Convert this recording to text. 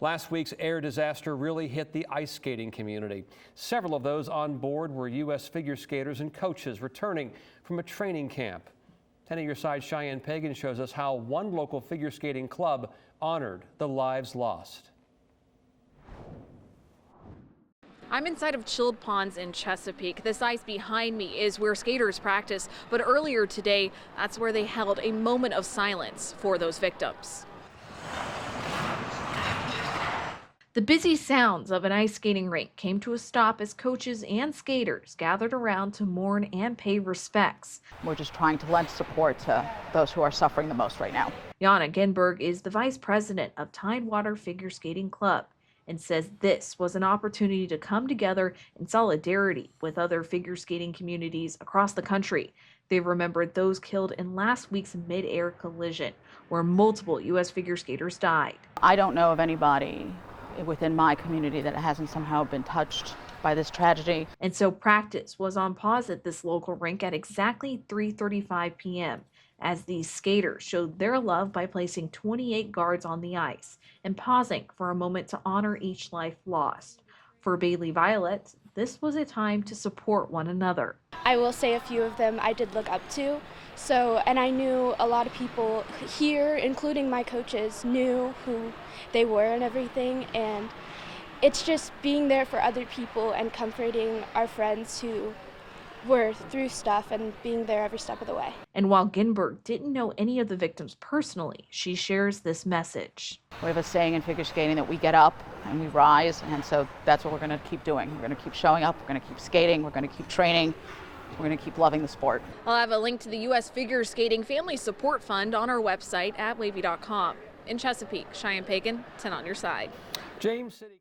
Last week's air disaster really hit the ice skating community. Several of those on board were U.S. figure skaters and coaches returning from a training camp. 10 on your side, Cheyenne Pagan shows us how one local figure skating club honored the lives lost. I'm inside of chilled ponds in Chesapeake. This ice behind me is where skaters practice, but earlier today, that's where they held a moment of silence for those victims. The busy sounds of an ice skating rink came to a stop as coaches and skaters gathered around to mourn and pay respects. We're just trying to lend support to those who are suffering the most right now. Jana Ginberg is the vice president of Tidewater Figure Skating Club and says this was an opportunity to come together in solidarity with other figure skating communities across the country. They remembered those killed in last week's mid-air collision where multiple U.S. figure skaters died. I don't know of anybody within my community that hasn't somehow been touched by this tragedy. And so practice was on pause at this local rink at exactly 3:35 p.m. as these skaters showed their love by placing 28 guards on the ice and pausing for a moment to honor each life lost. For Bailey Violet, this was a time to support one another. I will say a few of them I did look up to. And I knew a lot of people here, including my coaches, knew who they were and everything. And it's just being there for other people and comforting our friends who were through stuff and being there every step of the way. And while Ginberg didn't know any of the victims personally, she shares this message. We have a saying in figure skating that we get up and we rise, and so that's what we're going to keep doing. We're going to keep showing up, we're going to keep skating, we're going to keep training, we're going to keep loving the sport. I'll have a link to the U.S. Figure Skating Family Support Fund on our website at wavy.com. In Chesapeake, Cheyenne Pagan, 10 on your side. James City.